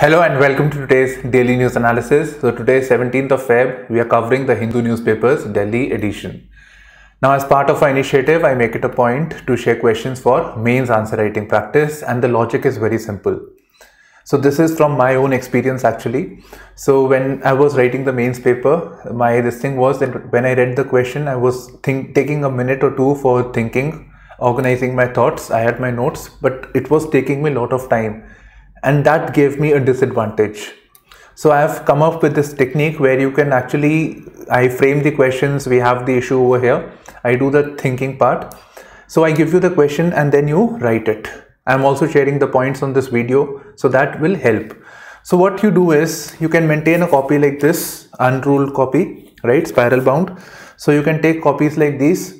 Hello and welcome to today's daily news analysis. So today is 17th of Feb. We are covering the Hindu newspapers Delhi edition. Now as part of our initiative, I make it a point to share questions for mains answer writing practice, and the logic is very simple. So this is from my own experience actually. So when I was writing the mains paper, this thing was that when I read the question, I was taking a minute or two for thinking, organizing my thoughts. I had my notes, but it was taking me a lot of time. And that gave me a disadvantage. So I have come up with this technique where you can actually, I frame the questions, we have the issue over here, I do the thinking part. So I give you the question and then you write it. I'm also sharing the points on this video, so that will help. So what you do is, you can maintain a copy like this, unruled copy, right, spiral bound. So you can take copies like these,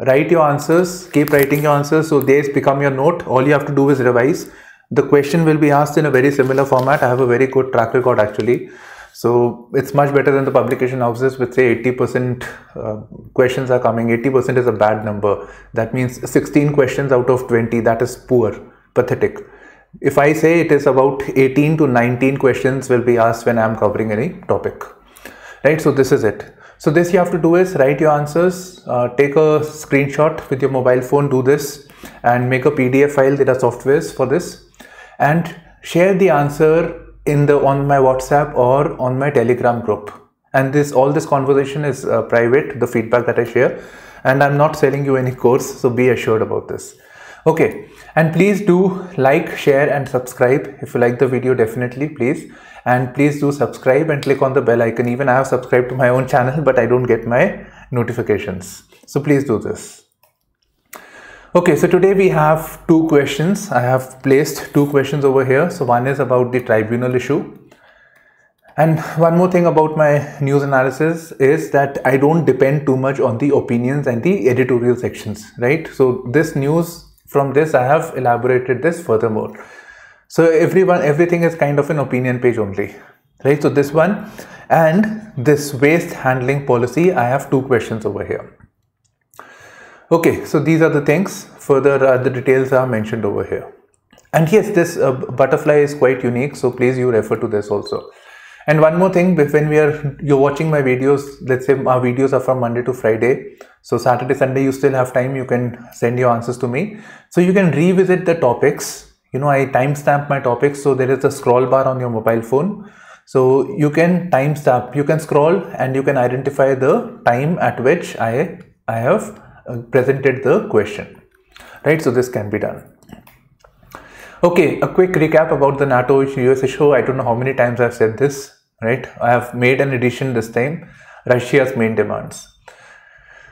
write your answers, keep writing your answers, so these become your note. All you have to do is revise. The question will be asked in a very similar format. I have a very good track record actually. So it's much better than the publication houses which say 80% questions are coming. 80% is a bad number. That means 16 questions out of 20. That is poor, pathetic. If I say it is about 18 to 19 questions will be asked when I am covering any topic. Right, so this is it. So this you have to do is write your answers, take a screenshot with your mobile phone, do this and make a PDF file. There are softwares for this. And share the answer on my WhatsApp or on my Telegram group. And all this conversation is private, the feedback that I share, and I'm not selling you any course, so be assured about this. Okay, and please do like, share and subscribe. If you like the video, definitely please, and please do subscribe and click on the bell icon. Even I have subscribed to my own channel, but I don't get my notifications, so please do this. Okay, so today we have two questions. I have placed two questions over here. So one is about the tribunal issue. And one more thing about my news analysis is that I don't depend too much on the opinions and the editorial sections, right? So this news, from this I have elaborated this furthermore. So everything is kind of an opinion page only, right? So this one and this waste handling policy, I have two questions over here. Okay, so these are the things. Further, the details are mentioned over here. And yes, this butterfly is quite unique, so please you refer to this also. And one more thing, when you're watching my videos, let's say our videos are from Monday to Friday. So Saturday, Sunday, you still have time, you can send your answers to me. So you can revisit the topics. You know, I timestamp my topics, so there is a scroll bar on your mobile phone. So you can timestamp, you can scroll and you can identify the time at which I have presented the question, right? So this can be done. Okay, a quick recap about the NATO US issue. I don't know how many times I've said this, right? I have made an edition this time, Russia's main demands.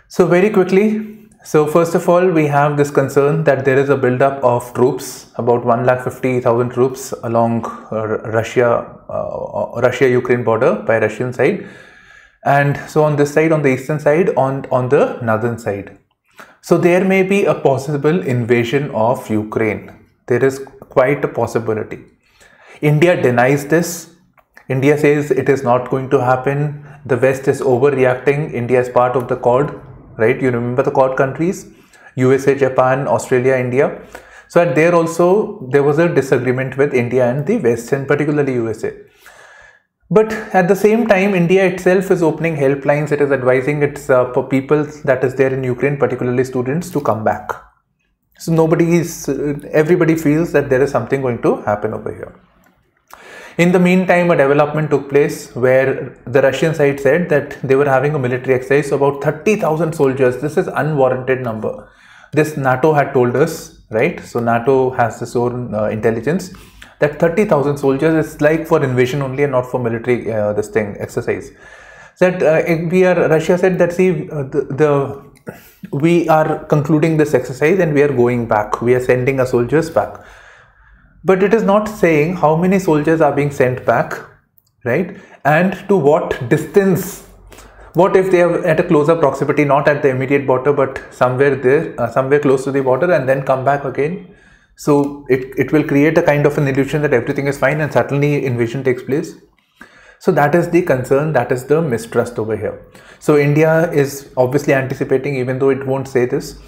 So very quickly, so first of all, we have this concern that there is a buildup of troops, about 150,000 troops along Russia-Ukraine border by Russian side. And so on this side, on the eastern side, on the northern side. So there may be a possible invasion of Ukraine. There is quite a possibility. India denies this. India says it is not going to happen. The West is overreacting. India is part of the Quad, right? You remember the Quad countries? USA, Japan, Australia, India. So at there also, there was a disagreement with India and the West, and particularly USA. But at the same time, India itself is opening helplines. It is advising its people that is there in Ukraine, particularly students, to come back. So everybody feels that there is something going to happen over here. In the meantime, a development took place where the Russian side said that they were having a military exercise. So about 30,000 soldiers. This is unwarranted number. This NATO had told us, right? So NATO has this own intelligence. That 30,000 soldiers is like for invasion only and not for military exercise. That Russia said that see we are concluding this exercise and we are going back. We are sending our soldiers back. But it is not saying how many soldiers are being sent back, right? And to what distance. What if they are at a closer proximity, not at the immediate border, but somewhere there, somewhere close to the border, and then come back again. So it will create a kind of an illusion that everything is fine and suddenly invasion takes place. So that is the concern, that is the mistrust over here. So India is obviously anticipating, even though it won't say this.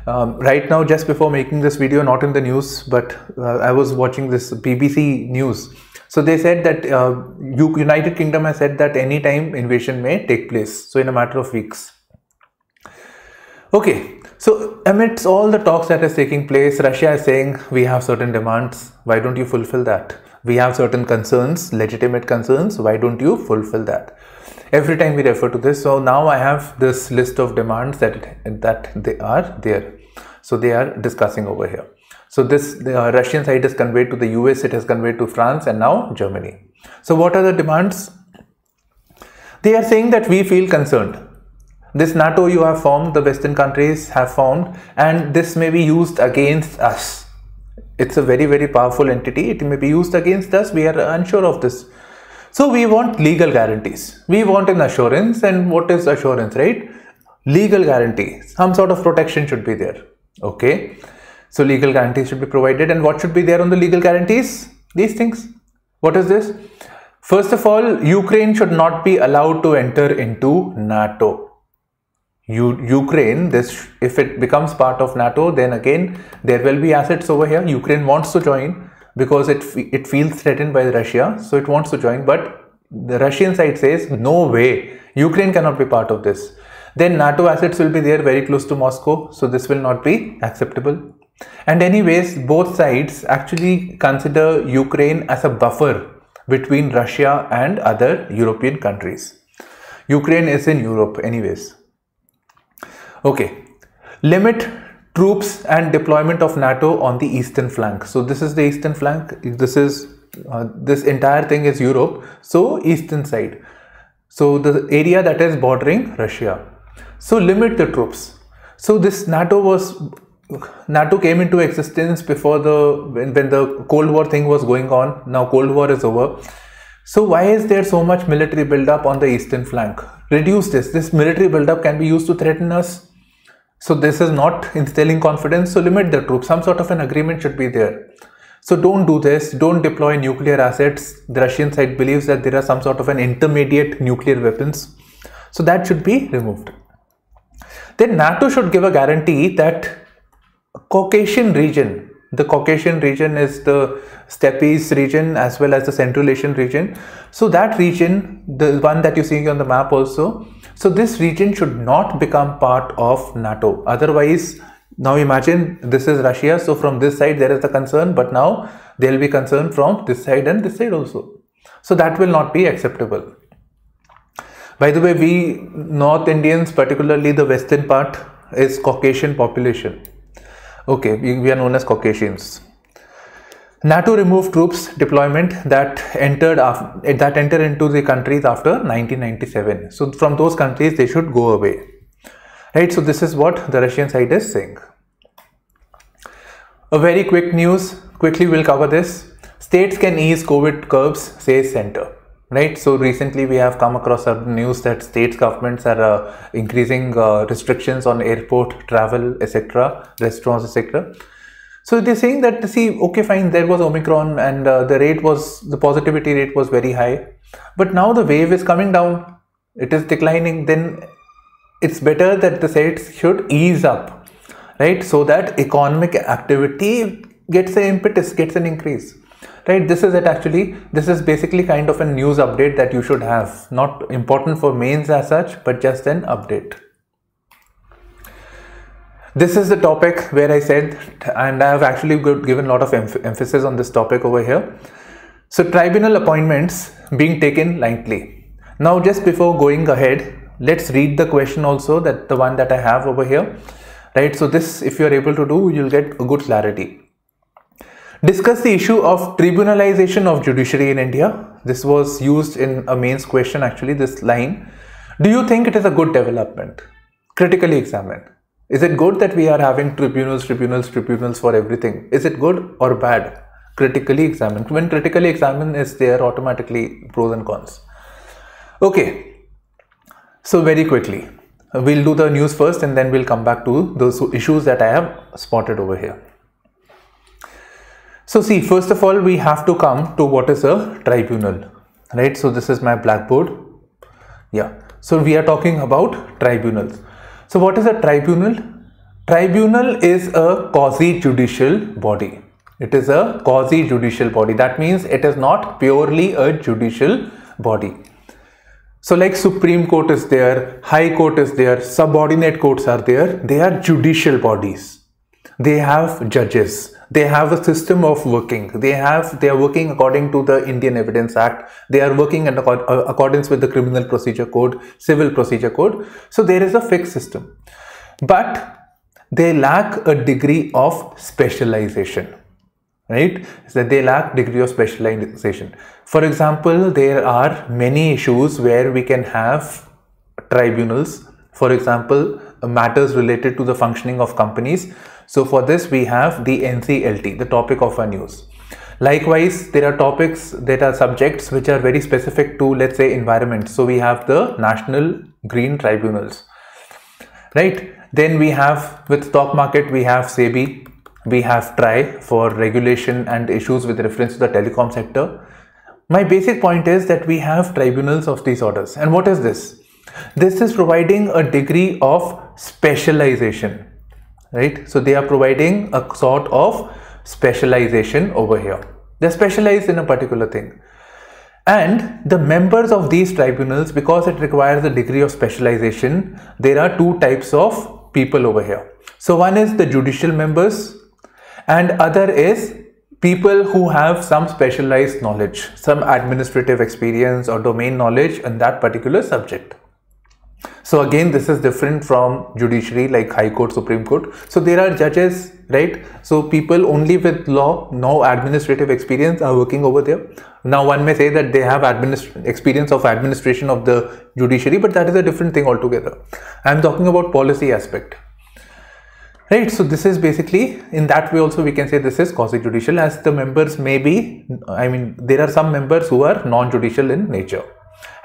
Right now, just before making this video, not in the news, but I was watching this BBC news. So they said that United Kingdom has said that any time invasion may take place. So in a matter of weeks. Okay, so amidst all the talks that is taking place, Russia is saying we have certain demands. Why don't you fulfill that? We have certain concerns, legitimate concerns. Why don't you fulfill that? Every time we refer to this. So now I have this list of demands that they are there. So they are discussing over here. So this the Russian side is conveyed to the US, it has conveyed to France, and now Germany. So what are the demands? They are saying that we feel concerned. This NATO you have formed, the Western countries have formed, and this may be used against us. It's a very, very powerful entity. It may be used against us. We are unsure of this. So we want legal guarantees. We want an assurance. And what is assurance, right? Legal guarantee. Some sort of protection should be there. Okay. So legal guarantees should be provided. And what should be there on the legal guarantees? These things. What is this? First of all, Ukraine should not be allowed to enter into NATO. Ukraine, if it becomes part of NATO, then again there will be assets over here. Ukraine wants to join because it feels threatened by Russia, so it wants to join. But the Russian side says no way, Ukraine cannot be part of this. Then NATO assets will be there very close to Moscow, so this will not be acceptable. And anyways, both sides actually consider Ukraine as a buffer between Russia and other European countries. Ukraine is in Europe anyways. Okay, limit troops and deployment of NATO on the eastern flank. So this is the eastern flank. This is this entire thing is Europe. So eastern side. So the area that is bordering Russia. So limit the troops. So this NATO came into existence before when the Cold War thing was going on. Now Cold War is over. So why is there so much military buildup on the eastern flank? Reduce this. This military buildup can be used to threaten us. So this is not instilling confidence. So limit the troops. Some sort of an agreement should be there. So don't do this. Don't deploy nuclear assets. The Russian side believes that there are some sort of an intermediate nuclear weapons. So that should be removed. Then NATO should give a guarantee that Caucasian region, the Caucasian region is the Steppes region as well as the Central Asian region. So that region, the one that you see on the map also, so this region should not become part of NATO. Otherwise, now imagine this is Russia. So from this side there is a concern, but now there will be concern from this side and this side also. So that will not be acceptable. By the way, we North Indians, particularly the western part, is Caucasian population. Okay, we are known as Caucasians. NATO removed troops deployment that entered into the countries after 1997. So from those countries they should go away. Right, so this is what the Russian side is saying. A very quick news, quickly we'll cover this. States can ease COVID curbs, says Center. Right, so recently we have come across some news that states governments are increasing restrictions on airport travel, etc., restaurants, etc. So they're saying that, see, okay, fine, there was Omicron and the positivity rate was very high, but now the wave is coming down, it is declining. Then it's better that the states should ease up, right, so that economic activity gets an impetus, gets an increase. Right, this is it actually. This is basically kind of a news update that you should have. Not important for mains as such, but just an update. This is the topic where I said, and I have actually given a lot of emphasis on this topic over here. So tribunal appointments being taken lightly. Now just before going ahead, let's read the question also, that the one that I have over here. Right, so this, if you are able to do, you'll get a good clarity. Discuss the issue of tribunalization of judiciary in India. This was used in a mains question actually, this line. Do you think it is a good development? Critically examine. Is it good that we are having tribunals for everything? Is it good or bad? Critically examine. When critically examine is there, automatically pros and cons. Okay. So very quickly, we'll do the news first and then we'll come back to those issues that I have spotted over here. So see, first of all, we have to come to what is a tribunal, right? So this is my blackboard. Yeah. So we are talking about tribunals. So what is a tribunal? Tribunal is a quasi-judicial body. It is a quasi-judicial body. That means it is not purely a judicial body. So like Supreme Court is there, High Court is there, subordinate courts are there. They are judicial bodies. They have judges. They have a system of working. They are working according to the Indian Evidence Act. They are working in accordance with the Criminal Procedure Code, Civil Procedure Code. So there is a fixed system. But they lack a degree of specialization. Right? So they lack degree of specialization. For example, there are many issues where we can have tribunals. For example, matters related to the functioning of companies. So for this we have the NCLT, the topic of our news. Likewise, there are topics that are subjects which are very specific to, let's say, environment. So we have the National Green Tribunals. Right? Then we have, with stock market, we have SEBI. We have TRI for regulation and issues with reference to the telecom sector. My basic point is that we have tribunals of these orders. And what is this? This is providing a degree of specialization, right? So they are providing a sort of specialization over here. They're specialized in a particular thing. And the members of these tribunals, because it requires a degree of specialization, there are two types of people over here. So one is the judicial members, and other is people who have some specialized knowledge, some administrative experience or domain knowledge in that particular subject. So again, this is different from judiciary like High Court, Supreme Court. So there are judges, right? So people only with law, no administrative experience are working over there. Now one may say that they have experience of administration of the judiciary, but that is a different thing altogether. I am talking about policy aspect. Right, so this is basically, in that way also we can say this is quasi-judicial, as the members may be, there are some members who are non-judicial in nature,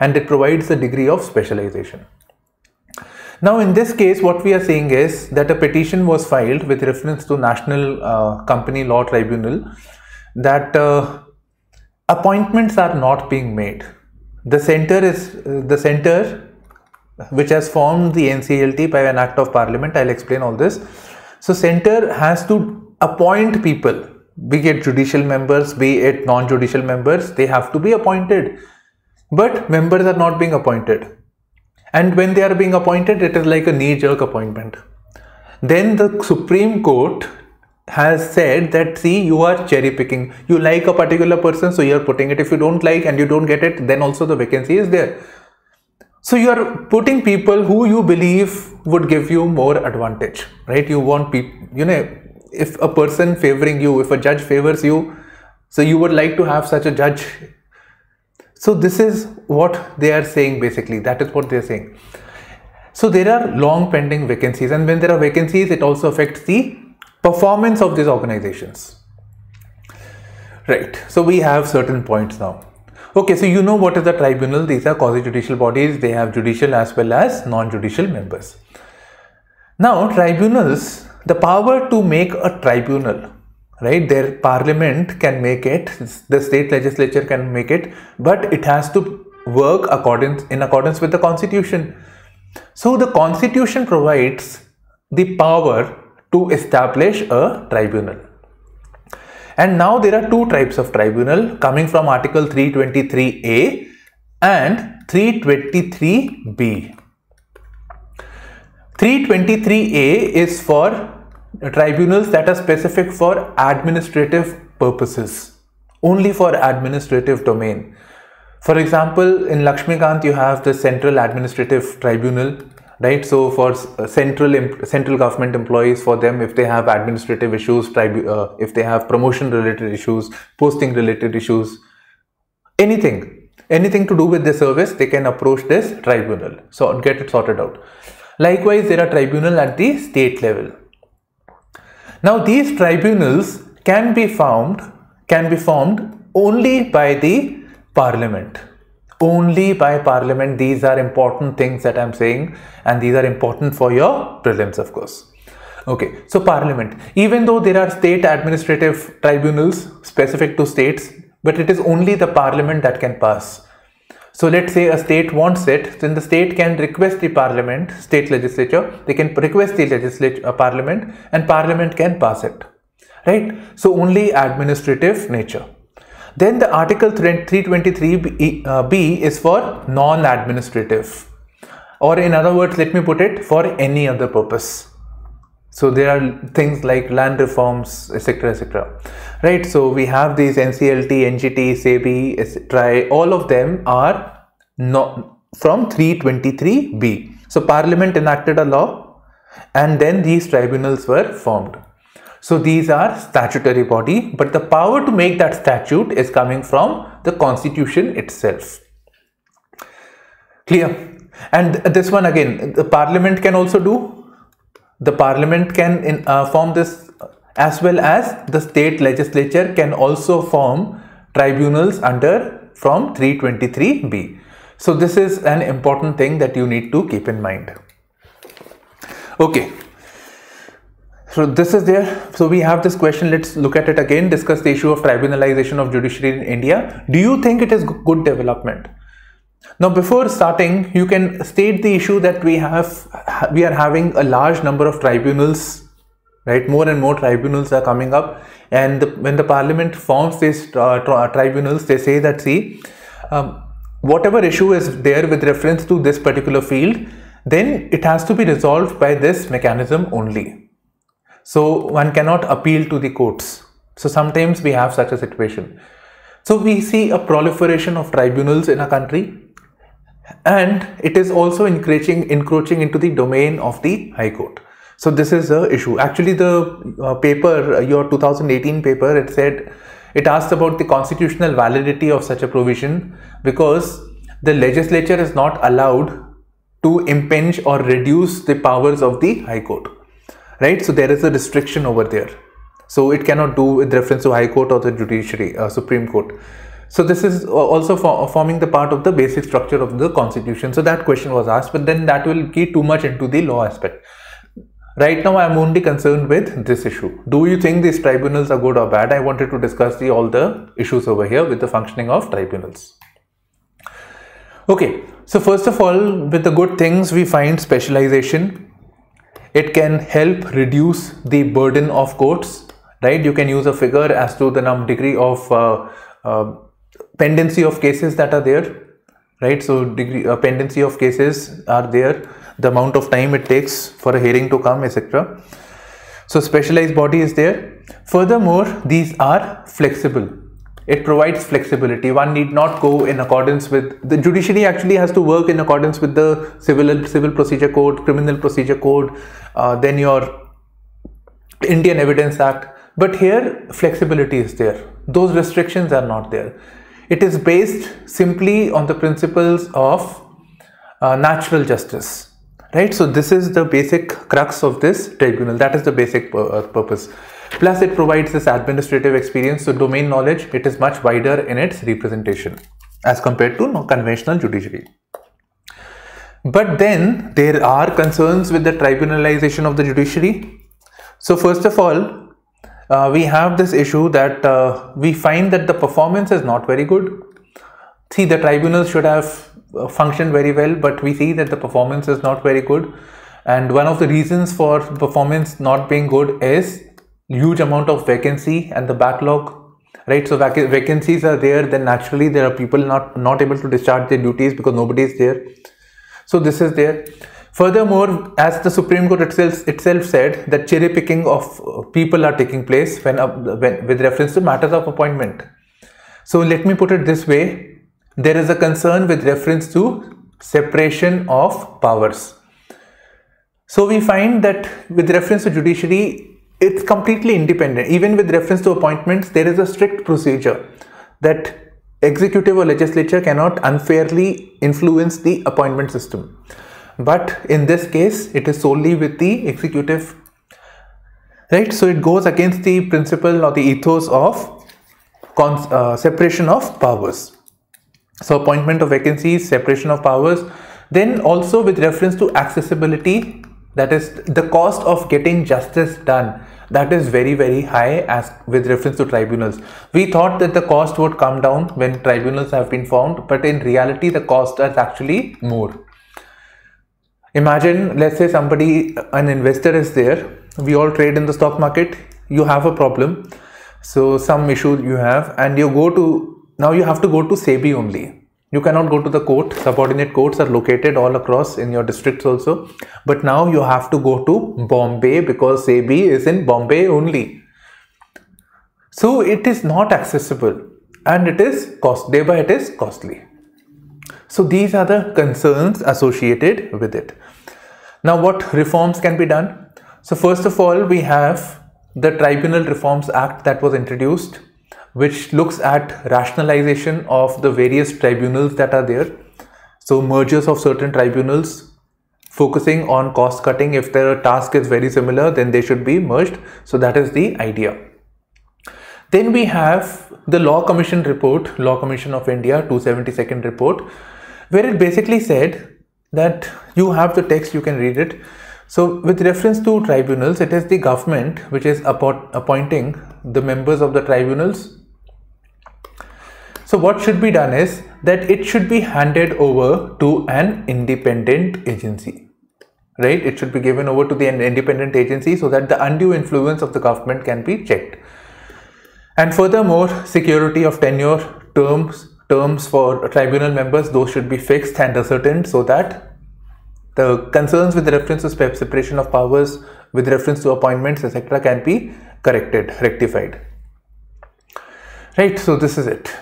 and it provides a degree of specialization. Now in this case, what we are saying is that a petition was filed with reference to National Company Law Tribunal that appointments are not being made. The center which has formed the NCLT by an act of parliament. I'll explain all this. So center has to appoint people, be it judicial members, be it non-judicial members, they have to be appointed. But members are not being appointed. And when they are being appointed, it is like a knee-jerk appointment. Then the Supreme Court has said that, see, you are cherry picking. You like a particular person, so you are putting it. If you don't like and you don't get it, then also the vacancy is there. So you are putting people who you believe would give you more advantage, right? You want people, if a person favoring you, if a judge favors you, so you would like to have such a judge. So this is what they are saying basically. That is what they are saying. So there are long pending vacancies, and when there are vacancies, it also affects the performance of these organizations. Right. So we have certain points now. Okay, so you know what is the tribunal. These are quasi-judicial bodies. They have judicial as well as non-judicial members. Now, tribunals, the power to make a tribunal, right? Their parliament can make it, the state legislature can make it, but it has to work in accordance with the constitution. So the constitution provides the power to establish a tribunal. And now there are two types of tribunal coming from Article 323A and 323B. 323A is for tribunals that are specific for administrative purposes, only for administrative domain. For example, in Lakshmikant you have the Central Administrative Tribunal, right? So for central government employees, for them, if they have administrative issues, if they have promotion related issues, posting related issues, anything to do with the service, they can approach this tribunal, so get it sorted out. Likewise, there are tribunals at the state level. Now these tribunals can be formed only by the parliament. Only by parliament. These are important things that I'm saying, and these are important for your prelims, of course. Okay, so parliament, even though there are state administrative tribunals specific to states, but it is only the parliament that can pass. So let's say a state wants it, then the state can request the parliament, state legislature, they can request the parliament, and parliament can pass it. right? So only administrative nature. Then the Article 323B is for non-administrative, or in other words, let me put it, for any other purpose. So there are things like land reforms, etc., etc., right? So we have these NCLT, NGT, SEBI, TRI, all of them are not from 323B. So Parliament enacted a law and then these tribunals were formed. So these are statutory body, but the power to make that statute is coming from the Constitution itself. Clear? And this one again, the Parliament can also do. The Parliament can form this, as well as the state legislature can also form tribunals under from 323B. So this is an important thing that you need to keep in mind. Okay. So this is there. So we have this question. Let's look at it again. Discuss the issue of tribunalization of judiciary in India. Do you think it is good development? Now, before starting, you can state the issue that we are having a large number of tribunals, right? More and more tribunals are coming up, and when the Parliament forms these tribunals, they say that whatever issue is there with reference to this particular field, then it has to be resolved by this mechanism only. So one cannot appeal to the courts. So sometimes we have such a situation. So we see a proliferation of tribunals in a country, and it is also encroaching into the domain of the High Court. So this is the issue. Actually, the paper, your 2018 paper, it asked about the constitutional validity of such a provision, because the legislature is not allowed to impinge or reduce the powers of the High Court, right? So there is a restriction over there. So it cannot do with reference to High Court or the judiciary, Supreme Court. So this is also forming the part of the basic structure of the Constitution. So that question was asked, but then that will key too much into the law aspect. Right now, I am only concerned with this issue. Do you think these tribunals are good or bad? I wanted to discuss all the issues over here with the functioning of tribunals. Okay, so first of all, with the good things, we find specialization. It can help reduce the burden of courts, right? You can use a figure as to the degree of pendency of cases that are there, right? So pendency of cases are there, the amount of time it takes for a hearing to come, etc. So specialized body is there. Furthermore, these are flexible. It provides flexibility. One need not go in accordance with the judiciary. Actually has to work in accordance with the civil procedure code, criminal procedure code, then your Indian Evidence Act. But here flexibility is there. Those restrictions are not there. It is based simply on the principles of natural justice, right? So this is the basic crux of this tribunal. That is the basic purpose. Plus it provides this administrative experience. So domain knowledge, it is much wider in its representation as compared to conventional judiciary. But then there are concerns with the tribunalization of the judiciary. So first of all, we have this issue that we find that the performance is not very good. See, the tribunals should have functioned very well, but we see that the performance is not very good. And one of the reasons for performance not being good is huge amount of vacancy and the backlog, right? So vacancies are there, then naturally there are people not able to discharge their duties because nobody is there. So this is there. Furthermore, as the Supreme Court itself said, that cherry picking of people are taking place when with reference to matters of appointment. So let me put it this way, there is a concern with reference to separation of powers. So we find that with reference to judiciary, it's completely independent. Even with reference to appointments, there is a strict procedure that executive or legislature cannot unfairly influence the appointment system. But in this case, it is solely with the executive, right? So it goes against the principle or the ethos of separation of powers. So appointment of vacancies, separation of powers. Then also with reference to accessibility, that is the cost of getting justice done, that is very, very high as with reference to tribunals. We thought that the cost would come down when tribunals have been formed, but in reality the cost is actually more. Imagine, let's say an investor is there. We all trade in the stock market. you have a problem, so some issue you have, and you go to, now you have to go to SEBI only. You cannot go to the court. Subordinate courts are located all across in your districts also. But now you have to go to Bombay because SEBI is in Bombay only. So it is not accessible and it is thereby it is costly. So these are the concerns associated with it. Now what reforms can be done? So first of all, we have the Tribunal Reforms Act that was introduced, which looks at rationalization of the various tribunals that are there. So mergers of certain tribunals, focusing on cost cutting. If their task is very similar, then they should be merged. So that is the idea. Then we have the Law Commission report, Law Commission of India 272nd report, where it basically said that you have the text, you can read it. So with reference to tribunals, it is the government which is appointing the members of the tribunals. So what should be done is that it should be handed over to an independent agency, right? It should be given over to the independent agency so that the undue influence of the government can be checked. And furthermore, security of tenure terms for tribunal members, those should be fixed and ascertained so that the concerns with reference to separation of powers, with reference to appointments, etc. can be corrected, rectified. Right, so this is it.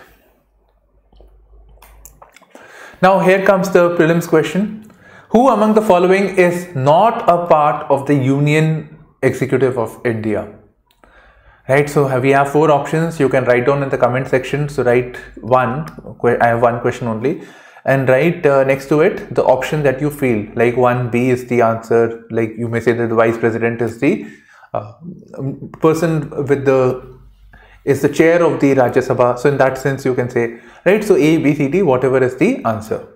Now here comes the prelims question. Who among the following is not a part of the Union Executive of India? Right, so we have 4 options. You can write down in the comment section. So write one, I have one question only, and write next to it the option that you feel like 1B is the answer. Like you may say that the Vice President is the person with is the chair of the Rajya Sabha. So in that sense you can say, right, so A, B, C, D, whatever is the answer.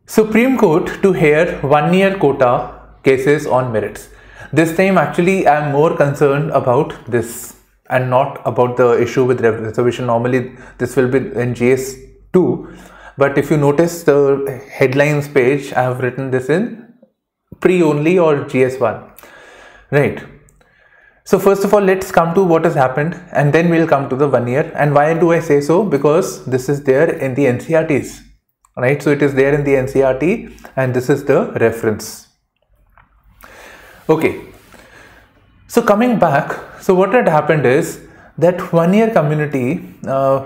Supreme Court to hear 1-year quota cases on merits. This time actually I am more concerned about this and not about the issue with reservation. Normally this will be in GS2, but if you notice the headlines page, I have written this in pre only or GS1, right? So first of all, let's come to what has happened and then we'll come to the 1 year. And why do I say so? Because this is there in the NCERTs, right? So it is there in the NCERT and this is the reference. Okay. So coming back, so what had happened is that 1 year community, Tamil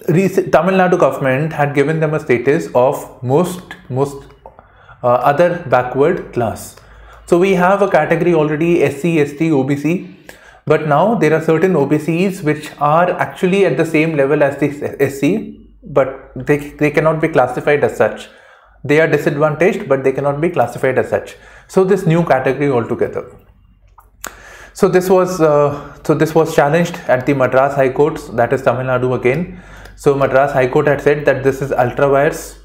Nadu government had given them a status of most other backward class. So we have a category already SC, ST, OBC, but now there are certain OBCs which are actually at the same level as the SC, but they cannot be classified as such. They are disadvantaged, but they cannot be classified as such. So this new category altogether. So this was challenged at the Madras High Court, that is Tamil Nadu again. So Madras High Court had said that this is ultra vires.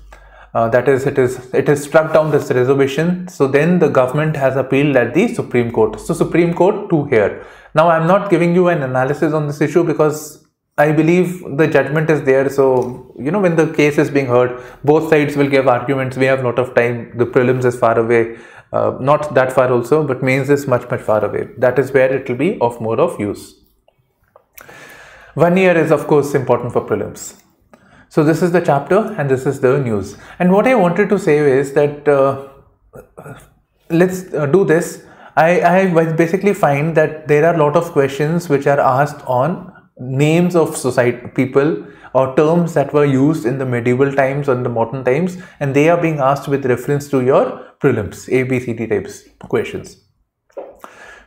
That is, it is struck down this reservation. So then the government has appealed at the Supreme Court. So Supreme Court to hear. Now I am not giving you an analysis on this issue because I believe the judgment is there. So you know, when the case is being heard, both sides will give arguments. We have a lot of time. The prelims is far away, not that far also, but mains is much far away. That is where it will be of more of use. 1 year is of course important for prelims. So this is the chapter and this is the news. And what I wanted to say is that let's do this. I basically find that there are a lot of questions which are asked on names of society, people or terms that were used in the medieval times or in the modern times, and they are being asked with reference to your prelims, A, B, C, D types questions.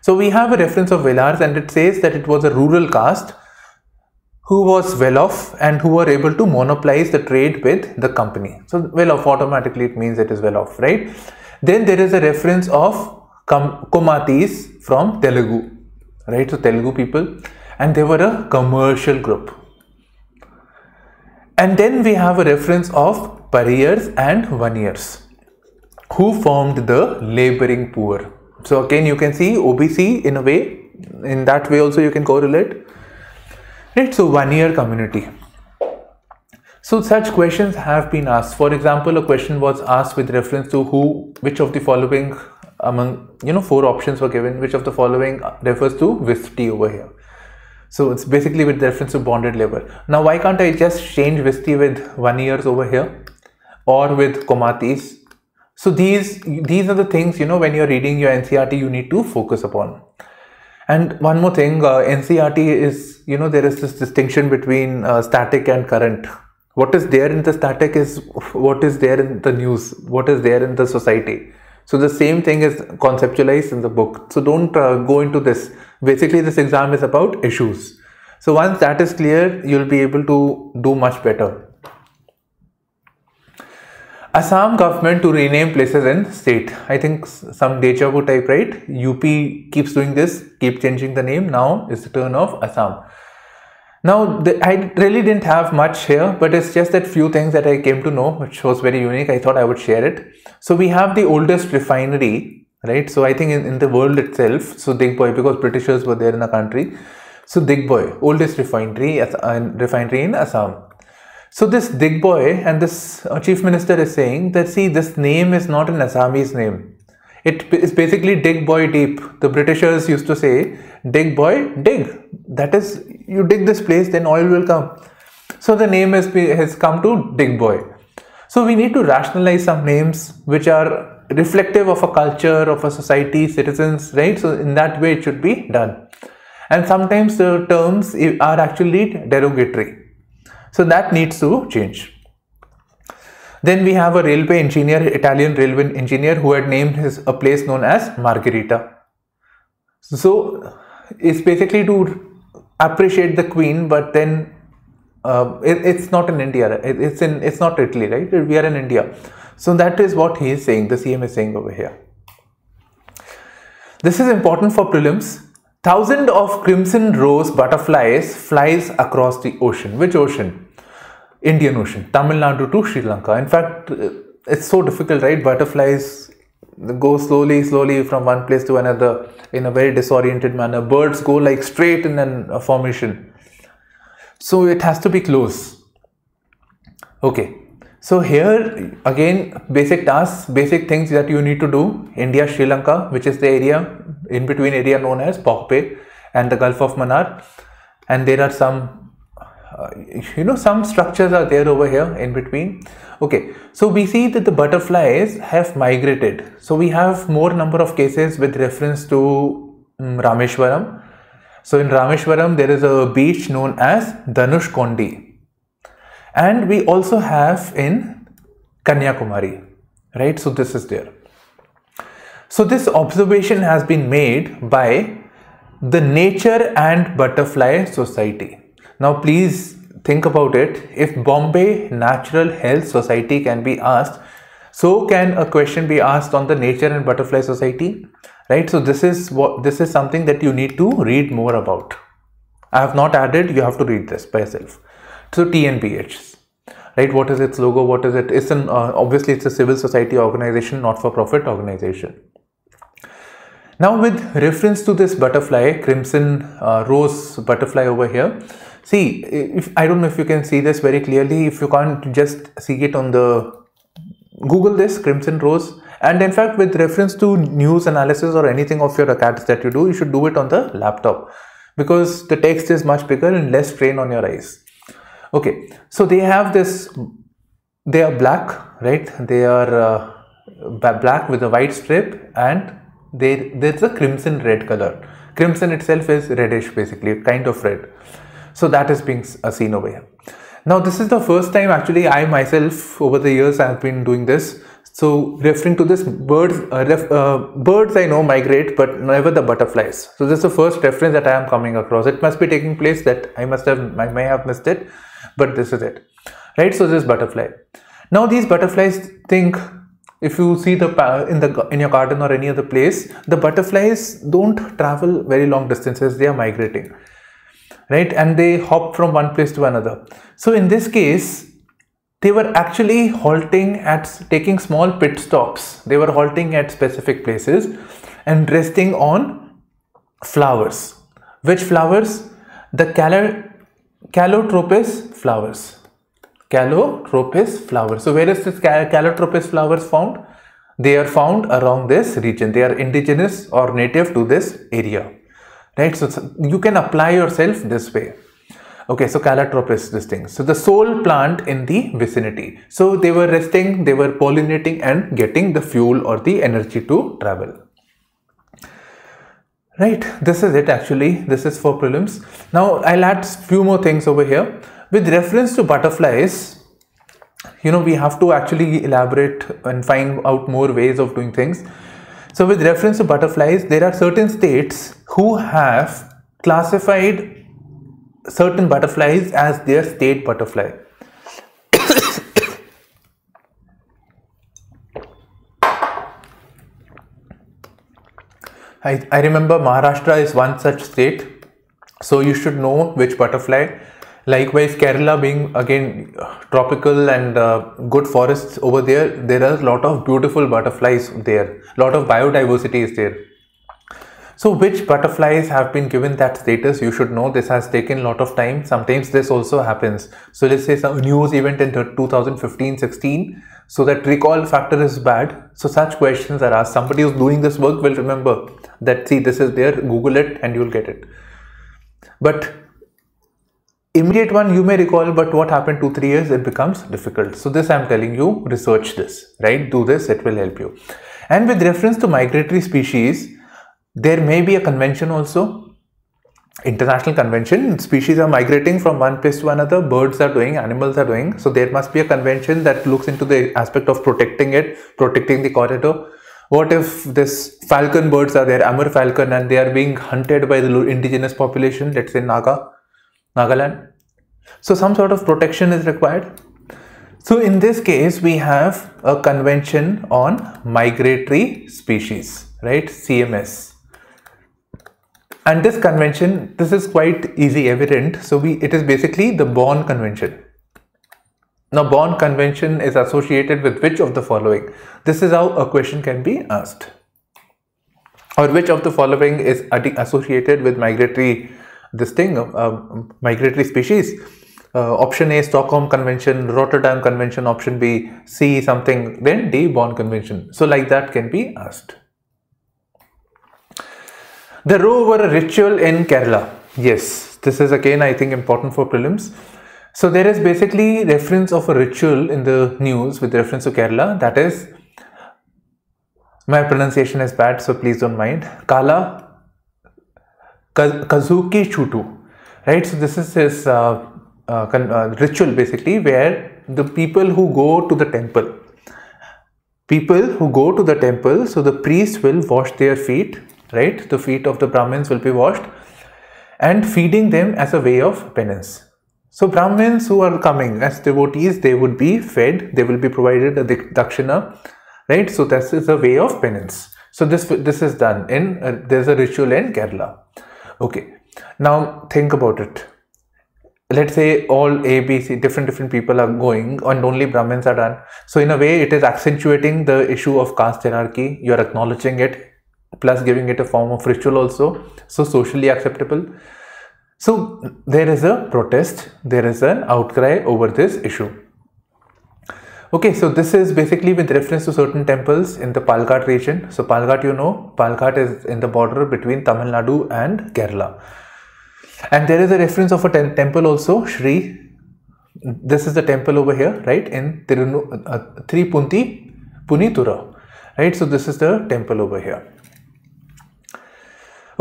So we have a reference of Vellars and it says that it was a rural caste who was well off and who were able to monopolize the trade with the company. So well off, automatically it means it is well off, right? Then there is a reference of Kumatis from Telugu, right? So Telugu people, and they were a commercial group. And then we have a reference of Pariyars and Vanniyars who formed the laboring poor. So again you can see OBC in a way, in that way also you can correlate. Right, so 1 year community. So such questions have been asked. For example, a question was asked with reference to which of the following among, 4 options were given. Which of the following refers to VIST over here? So it's basically with reference to bonded labor. Now why can't I just change VIST with Vanniyars over here or with Komatis? So these are the things, when you're reading your NCERT, you need to focus upon. And one more thing, NCERT is, there is this distinction between static and current. What is there in the static is what is there in the news, what is there in the society. So the same thing is conceptualized in the book. So don't go into this. Basically, this exam is about issues. So once that is clear, you'll be able to do much better. Assam government to rename places in state. I think some deja vu type, right? UP keeps doing this, keep changing the name. Now it's the turn of Assam. Now, I really didn't have much here, but it's just that few things that I came to know, which was very unique. I thought I would share it. So we have the oldest refinery, right? So I think in the world itself, so Digboi, because Britishers were there in the country. So Digboi, oldest refinery in Assam. So this Digboi and this chief minister is saying that, see, this name is not an Assamese name. It is basically dig boy deep. The Britishers used to say, dig boy, dig. That is, you dig this place, then oil will come. So the name has come to dig boy. So we need to rationalize some names which are reflective of a culture, of a society, citizens, right? So in that way it should be done. And sometimes the terms are actually derogatory. So that needs to change. Then we have a railway engineer, Italian railway engineer, who had named a place known as Margherita. So it's basically to appreciate the Queen, but then it's not in India. It's not Italy, right? We are in India. So that is what he is saying. The CM is saying over here. This is important for prelims. Thousands of crimson rose butterflies flies across the ocean. Which ocean? Indian Ocean, Tamil Nadu to Sri Lanka. In fact, it's so difficult, right? Butterflies go slowly from one place to another in a very disoriented manner. Birds go like straight in a formation. So it has to be close. Okay. So here again, basic tasks, basic things that you need to do. India, Sri Lanka, which is the area, in between area known as Pok Bay and the Gulf of Mannar. And there are some some structures are there over here in between. Okay, so we see that the butterflies have migrated. So we have more number of cases with reference to Rameshwaram. So in Rameshwaram, there is a beach known as Dhanush Kondi. And we also have in Kanyakumari, right? So this is there. So this observation has been made by the Nature and Butterfly Society. Now please think about it. If Bombay Natural Health Society can be asked, so can a question be asked on the Nature and Butterfly Society, right? So this is something that you need to read more about. I have not added, you have to read this by yourself. So TNBH, right? What is its logo? What is it? It's obviously it's a civil society organization, not for profit organization. Now with reference to this butterfly, crimson rose butterfly over here, see, I don't know if you can see this very clearly. If you can't, just see it on the Google this crimson rose. And in fact, with reference to news analysis or anything of your acads that you do, you should do it on the laptop because the text is much bigger and less strain on your eyes. Okay, so they have this, they are black, right? They are black with a white strip, and there's a crimson red color. Crimson itself is reddish, basically, kind of red. So that is being seen over here. Now this is the first time actually I myself over the years I have been doing this. So referring to this, birds I know migrate, but never the butterflies. So this is the first reference that I am coming across. It must be taking place that I may have missed it, but this is it, right? So this butterfly. Now these butterflies, think if you see in your garden or any other place, the butterflies don't travel very long distances. They are migrating, right? And they hop from one place to another. So in this case, they were actually halting taking small pit stops. They were halting at specific places and resting on flowers. Which flowers? The Calotropis flowers. Calotropis flowers. So where is this Calotropis flowers found? they are found around this region. They are indigenous or native to this area, right? So you can apply yourself this way. Okay, so calotropis, this thing. So the sole plant in the vicinity. So they were resting, they were pollinating and getting the fuel or the energy to travel. Right, this is it actually. This is for prelims. Now I'll add few more things over here. With reference to butterflies, you know, we have to actually elaborate and find out more ways of doing things. So with reference to butterflies, there are certain states who have classified certain butterflies as their state butterfly. I remember Maharashtra is one such state, so you should know which butterfly. Likewise, Kerala being again tropical and good forests over there, there are a lot of beautiful butterflies there, lot of biodiversity is there. So which butterflies have been given that status, you should know. This has taken a lot of time. Sometimes this also happens. So let's say some news event in 2015-16, so that recall factor is bad. So such questions are asked. Somebody who's doing this work will remember that, see, this is there, Google it and you'll get it. But immediate one you may recall, but what happened 2-3 years, it becomes difficult. So this I'm telling you, research this, right? Do this, it will help you. And with reference to migratory species, there may be a convention also, international convention. Species are migrating from one place to another, birds are doing, animals are doing. So there must be a convention that looks into the aspect of protecting it, protecting the corridor. What if this falcon birds are there, Amur falcon, and they are being hunted by the indigenous population, let's say Nagaland. So some sort of protection is required. So in this case, we have a convention on migratory species, right? CMS. And this convention, this is quite easy evident. So it is basically the Bonn Convention. Now Bonn Convention is associated with which of the following? This is how a question can be asked. Or which of the following is associated with migratory, this thing, migratory species? Option A, Stockholm Convention, Rotterdam Convention, option B, C something, then D, Bonn Convention. So like that can be asked. The row over a ritual in Kerala. Yes, this is again I think important for prelims. So there is basically reference of a ritual in the news with reference to Kerala. That is, my pronunciation is bad, so please don't mind. Kala Kazuki Chutu. Right, so this is his ritual basically, where the people who go to the temple, so the priest will wash their feet, right? The feet of the Brahmins will be washed and feeding them as a way of penance. So Brahmins who are coming as devotees, they would be fed, they will be provided a dakshina, right? So this is a way of penance. So this is done in, there's a ritual in Kerala. Okay, now think about it. Let's say all A, B, C, different people are going and only Brahmins are done. So in a way it is accentuating the issue of caste hierarchy. You are acknowledging it, plus giving it a form of ritual also. So socially acceptable. So there is a protest, there is an outcry over this issue. Okay, so this is basically with reference to certain temples in the Palghat region. So Palghat, you know, Palghat is in the border between Tamil Nadu and Kerala. And there is a reference of a temple also, Shri. This is the temple over here, right, in Tripunti Punitura, right? So this is the temple over here.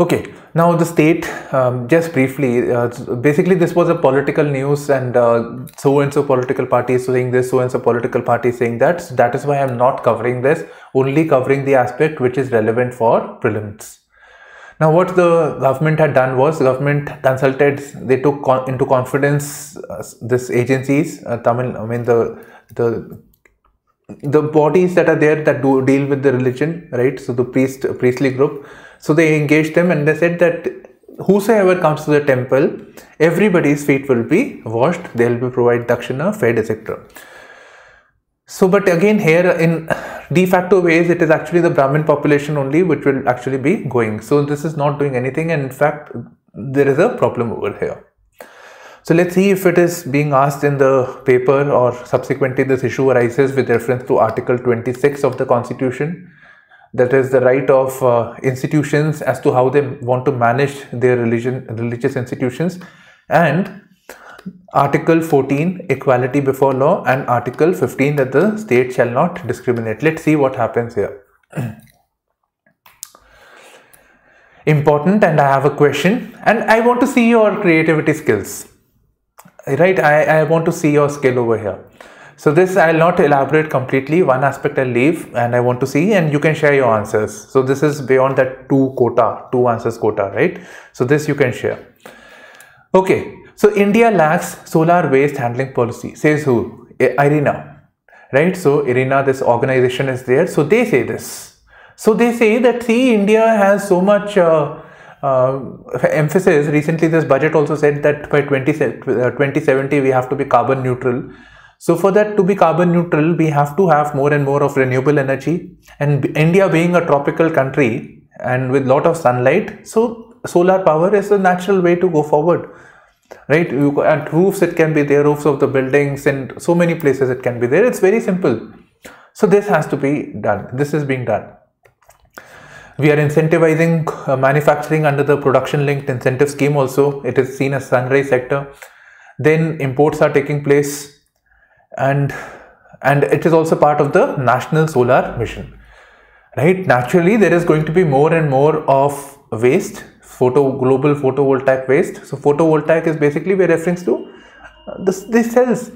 Okay, now the state, just briefly, basically this was a political news and so-and-so political party is saying this, so-and-so political party is saying that. So that is why I am not covering this, only covering the aspect which is relevant for prelims. Now what the government had done was, government consulted, they took into confidence this agencies, the bodies that are there that do deal with the religion, right? So the priestly group. So they engaged them and they said that whosoever comes to the temple, everybody's feet will be washed, they will be provided dakshina, fed, etc. So, but again here in de facto ways, it is actually the Brahmin population only which will actually be going. So this is not doing anything, and in fact there is a problem over here. So let's see if it is being asked in the paper or subsequently this issue arises with reference to Article 26 of the Constitution. That is the right of institutions as to how they want to manage their religious institutions, and Article 14, equality before law, and Article 15, that the state shall not discriminate. Let's see what happens here. Important, and I have a question, and I want to see your creativity skills. Right, I want to see your skill over here. So this I'll not elaborate completely. One aspect I'll leave, and I want to see, and you can share your answers. So this is beyond that two answers quota, right? So this you can share. Okay, so India lacks solar waste handling policy. Says who? IRENA, right? So IRENA, this organization is there. So they say this. So they say that, see, India has so much emphasis. Recently this budget also said that by 2070 we have to be carbon neutral. So for that to be carbon neutral, we have to have more and more of renewable energy, and India being a tropical country and with lot of sunlight, so solar power is a natural way to go forward, right? At roofs it can be there, roofs of the buildings, and so many places it can be there. It's very simple. So this has to be done. This is being done. We are incentivizing manufacturing under the production linked incentive scheme also. It is seen as sunrise sector. Then imports are taking place, and it is also part of the national solar mission, right? Naturally there is going to be more and more of waste, global photovoltaic waste. So photovoltaic is basically we're referring to these cells.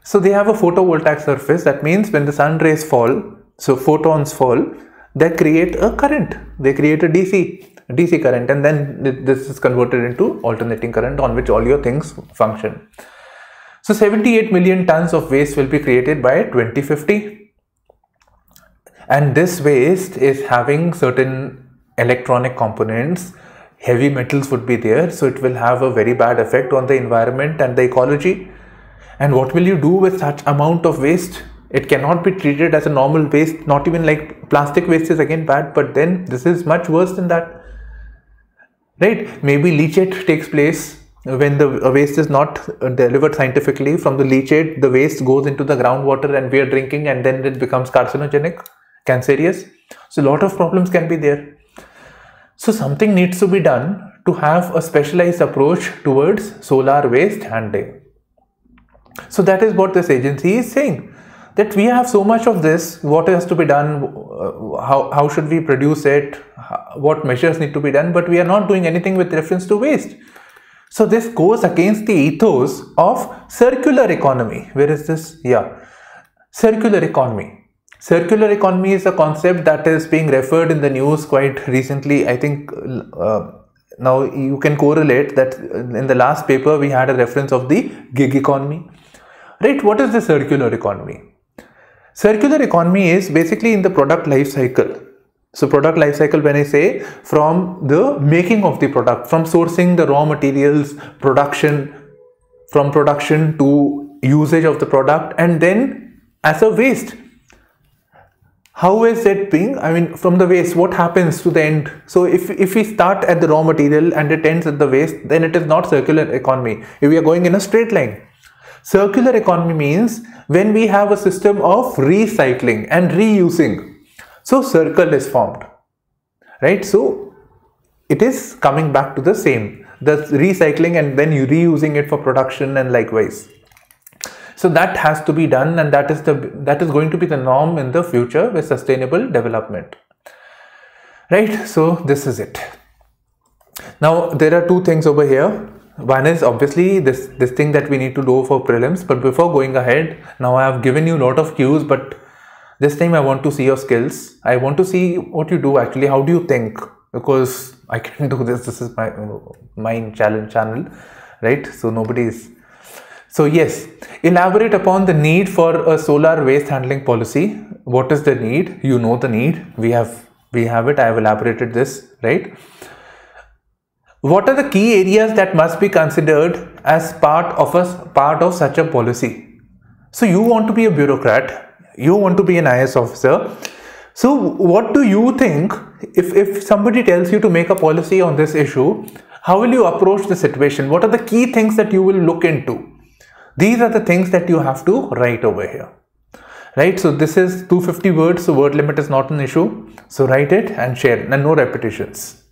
So they have a photovoltaic surface. That means when the sun rays fall, so photons fall, they create a current, they create a DC current, and then this is converted into alternating current on which all your things function. So 78 million tons of waste will be created by 2050, and this waste is having certain electronic components, heavy metals would be there, so it will have a very bad effect on the environment and the ecology. And what will you do with such amount of waste? It cannot be treated as a normal waste. Not even like plastic waste is again bad, but then this is much worse than that, right? Maybe leachate takes place when the waste is not delivered scientifically. From the leachate, the waste goes into the groundwater and we are drinking, and then it becomes carcinogenic, cancerous. So a lot of problems can be there. So something needs to be done to have a specialized approach towards solar waste handling. So that is what this agency is saying, that we have so much of this, what has to be done, how should we produce it, what measures need to be done, but we are not doing anything with reference to waste. So this goes against the ethos of circular economy. Where is this? Yeah, circular economy. Circular economy is a concept that is being referred in the news quite recently. I think now you can correlate that in the last paper we had a reference of the gig economy, right? What is the circular economy? Circular economy is basically in the product life cycle. So product life cycle, when I say from the making of the product, from sourcing the raw materials, from production to usage of the product, and then as a waste. How is it being, I mean, from the waste, what happens to the end? So if we start at the raw material and it ends at the waste, then it is not circular economy. If we are going in a straight line. Circular economy means when we have a system of recycling and reusing. So circle is formed, right? So it is coming back to the same, the recycling, and then you reusing it for production and likewise. So that has to be done, and that is going to be the norm in the future with sustainable development, right? So this is it. Now there are two things over here. One is obviously this thing that we need to do for prelims, but before going ahead, now I have given you a lot of cues, but this time I want to see your skills. I want to see what you do actually. How do you think? Because I can do this. This is my channel, right? So nobody is. So yes, elaborate upon the need for a solar waste handling policy. What is the need? You know the need. We have it. I have elaborated this, right? What are the key areas that must be considered as part of such a policy? So you want to be a bureaucrat. You want to be an IAS officer. So what do you think if somebody tells you to make a policy on this issue? How will you approach the situation? What are the key things that you will look into? These are the things that you have to write over here. Right, so this is 250 words, so word limit is not an issue. So write it and share, and no repetitions.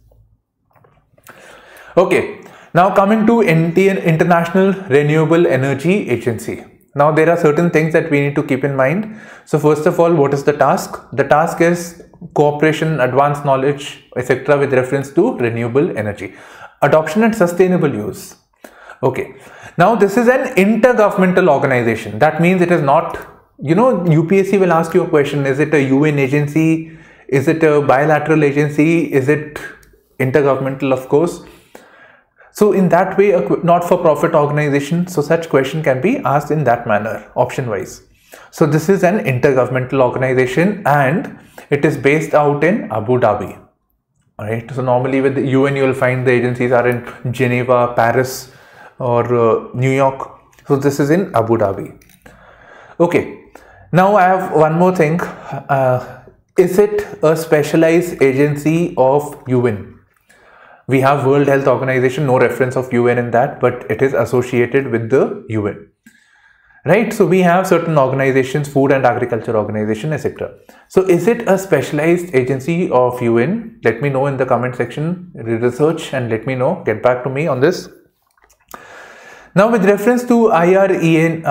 Okay, now coming to International Renewable Energy Agency. Now there are certain things that we need to keep in mind. So first of all, what is the task? The task is cooperation, advanced knowledge, etc. with reference to renewable energy, adoption and sustainable use. Okay, now this is an intergovernmental organization. That means it is not, you know, UPSC will ask you a question, is it a UN agency? Is it a bilateral agency? Is it intergovernmental? Of course. So in that way, a not-for-profit organization, so such question can be asked in that manner, option-wise. So this is an intergovernmental organization and it is based out in Abu Dhabi. Alright, so normally with the UN you will find the agencies are in Geneva, Paris or New York. So this is in Abu Dhabi. Okay, now I have one more thing. Is it a specialized agency of UN? We have World Health Organization, no reference of UN in that, but it is associated with the UN. Right, so we have certain organizations, Food and Agriculture Organization, etc. So is it a specialized agency of UN? Let me know in the comment section, research and let me know, get back to me on this. Now with reference to IREN,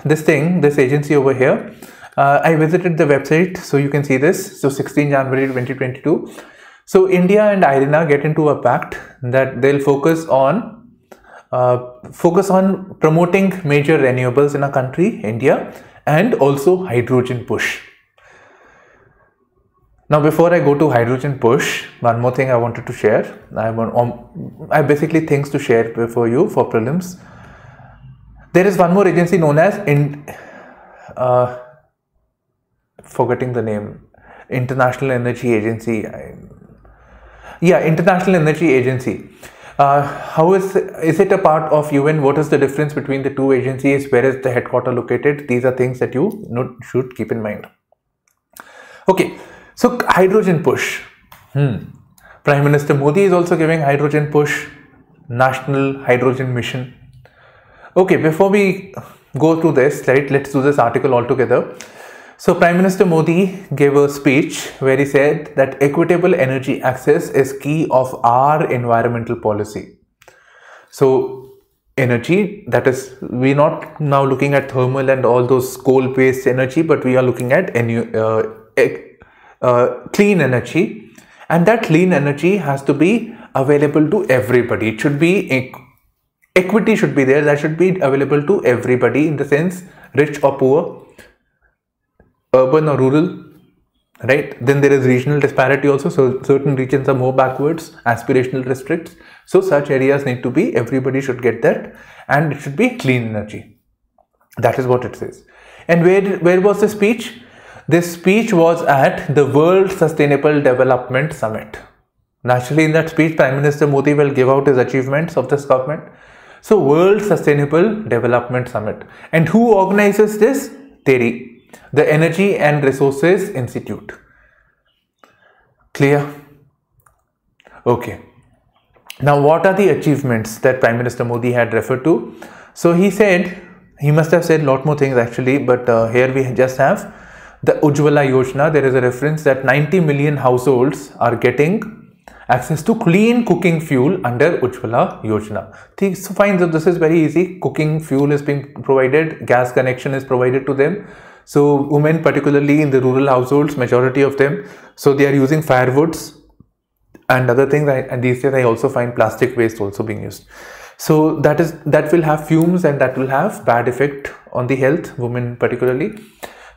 this agency over here, I visited the website, so you can see this. So 16 January 2022. So India and IRENA get into a pact that they'll focus on promoting major renewables in our country, India, and also hydrogen push. Now before I go to hydrogen push, one more thing I wanted to share. I basically things to share before you for prelims. There is one more agency known as forgetting the name, International Energy Agency. International Energy Agency. How is it a part of UN? What is the difference between the two agencies? Where is the headquarter located? These are things that you should keep in mind. Okay, so hydrogen push. Prime Minister Modi is also giving hydrogen push, National Hydrogen Mission. Okay, before we go through this, right, let's do this article all together. So Prime Minister Modi gave a speech where he said that equitable energy access is key of our environmental policy. So energy, that is, we're not now looking at thermal and all those coal-based energy, but we are looking at clean energy, and that clean energy has to be available to everybody. It should be equity should be there, that should be available to everybody in the sense rich or poor, urban or rural, right? Then there is regional disparity also, so certain regions are more backwards, aspirational districts. So such areas need to be, everybody should get that, and it should be clean energy. That is what it says. And where was the speech? This speech was at the World Sustainable Development Summit. Naturally, in that speech, Prime Minister Modi will give out his achievements of this government. So World Sustainable Development Summit. And who organizes this? TERI, the Energy and Resources Institute. Clear? Okay. Now, what are the achievements that Prime Minister Modi had referred to? So he said, he must have said a lot more things actually, but here we just have the Ujjwala Yojana. There is a reference that 90 million households are getting access to clean cooking fuel under Ujjwala Yojana. So fine, so this is very easy. Cooking fuel is being provided, gas connection is provided to them. So women, particularly in the rural households, majority of them, so they are using firewoods and other things. And these days I also find plastic waste also being used. So that will have fumes and that will have bad effect on the health, women particularly.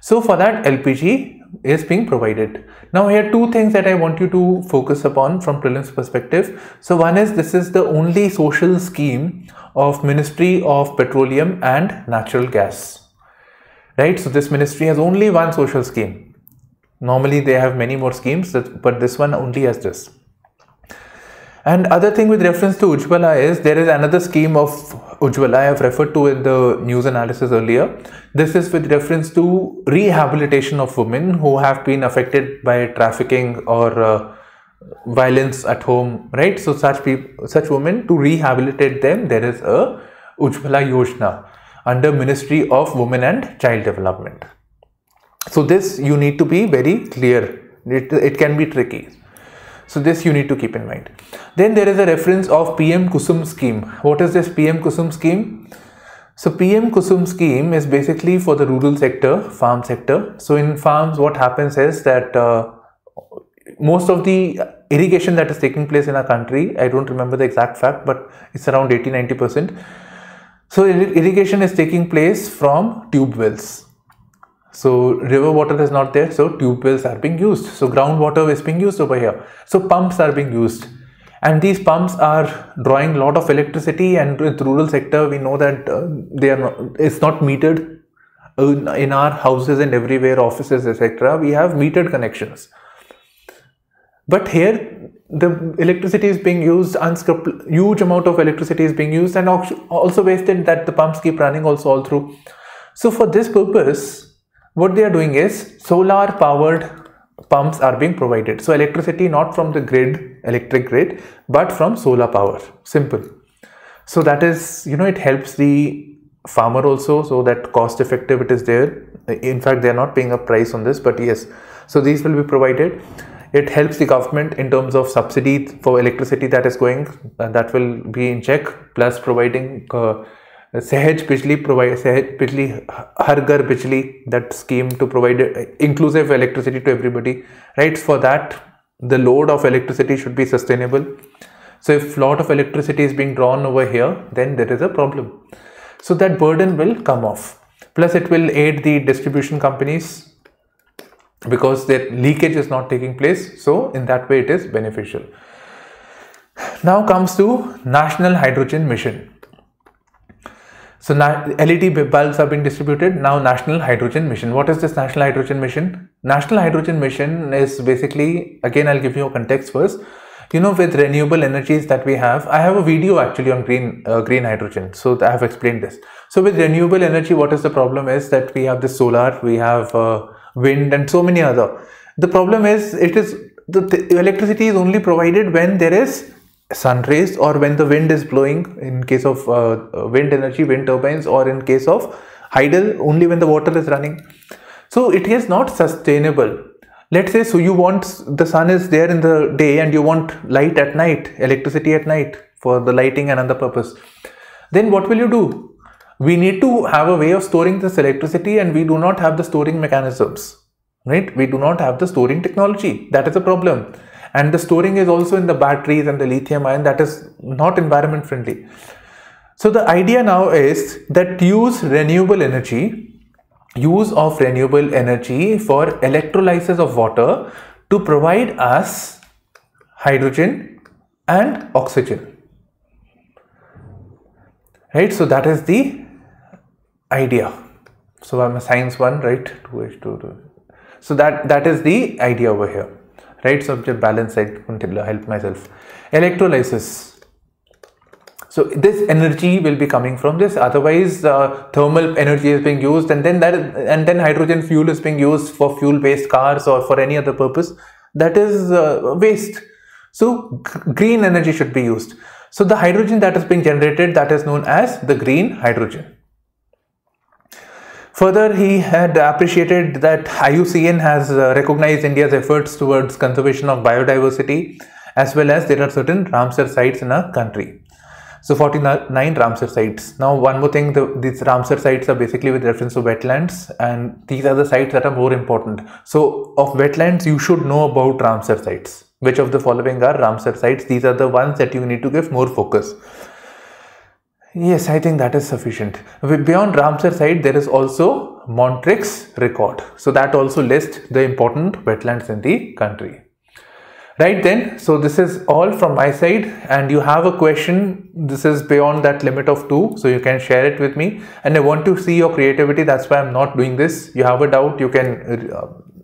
So for that, LPG is being provided. Now here two things that I want you to focus upon from prelims perspective. So one is, this is the only social scheme of Ministry of Petroleum and Natural Gas. Right, so this ministry has only one social scheme. Normally they have many more schemes, but this one only has this. And other thing with reference to Ujjwala is, there is another scheme of Ujjwala I have referred to in the news analysis earlier. This is with reference to rehabilitation of women who have been affected by trafficking or violence at home, right? So such people, such women, to rehabilitate them, there is a Ujjwala Yojana under Ministry of Women and Child Development. So this you need to be very clear. It can be tricky. So this you need to keep in mind. Then there is a reference of PM Kusum scheme. What is this PM Kusum scheme? So PM Kusum scheme is basically for the rural sector, farm sector. So in farms, what happens is that most of the irrigation that is taking place in our country, I don't remember the exact fact, but it's around 80-90%. So irrigation is taking place from tube wells. So river water is not there, so tube wells are being used. So groundwater is being used over here. So pumps are being used. And these pumps are drawing a lot of electricity, and with rural sector, we know that it's not metered in our houses and everywhere, offices, etc. We have metered connections. But here, the electricity is being used, huge amount of electricity is being used, and also wasted that the pumps keep running also all through. So for this purpose, what they are doing is solar powered pumps are being provided. So electricity not from the grid, electric grid, but from solar power. Simple. So that is, it helps the farmer also, so that cost effective it is there. In fact, they are not paying a price on this, but yes. So these will be provided. It helps the government in terms of subsidy for electricity that is going, that will be in check, plus providing Sehaj Bijli, Har Ghar Bijli, that scheme to provide inclusive electricity to everybody, right? For that, the load of electricity should be sustainable. So if a lot of electricity is being drawn over here, then there is a problem. So that burden will come off. Plus it will aid the distribution companies, because their leakage is not taking place. So in that way it is beneficial. Now comes to National Hydrogen Mission. So LED bulbs are being distributed. Now National Hydrogen Mission. What is this National Hydrogen Mission? National Hydrogen Mission is basically, again I'll give you a context first. With renewable energies that we have, I have a video actually on green hydrogen. So I have explained this. So with renewable energy, what is the problem is that we have the solar, we have wind and so many other. The problem is the electricity is only provided when there is sun rays or when the wind is blowing, in case of wind energy, wind turbines, or in case of hydel, only when the water is running. So it is not sustainable. Let's say, so you want, the sun is there in the day and you want light at night, electricity at night for the lighting and other purpose. Then what will you do? We need to have a way of storing this electricity, and we do not have the storing mechanisms, right? We do not have the storing technology. That is a problem. And the storing is also in the batteries and the lithium ion, that is not environment friendly. So the idea now is that use of renewable energy for electrolysis of water to provide us hydrogen and oxygen, right? So that is the idea. So I'm a science one, right? 2H2. So that is the idea over here, right? So just balance side until I help myself. Electrolysis. So this energy will be coming from this. Otherwise, thermal energy is being used, and then hydrogen fuel is being used for fuel-based cars or for any other purpose. That is waste. So green energy should be used. So the hydrogen that is being generated, that is known as the green hydrogen. Further, he had appreciated that IUCN has recognized India's efforts towards conservation of biodiversity, as well as there are certain Ramsar sites in our country. So 49 Ramsar sites. Now one more thing, these Ramsar sites are basically with reference to wetlands, and these are the sites that are more important. So of wetlands, you should know about Ramsar sites. Which of the following are Ramsar sites? These are the ones that you need to give more focus. Yes, I think that is sufficient. Beyond Ramsar site, there is also Montrix record. So that also lists the important wetlands in the country. Right then, so this is all from my side, and you have a question, this is beyond that limit of 2, so you can share it with me, and I want to see your creativity. That's why I'm not doing this. You have a doubt, you can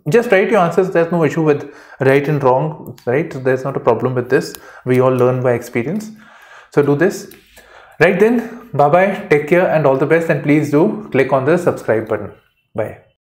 just write your answers. There's no issue with right and wrong, right? There's not a problem with this. We all learn by experience. So do this. Right then, bye bye, take care and all the best, and please do click on the subscribe button. Bye.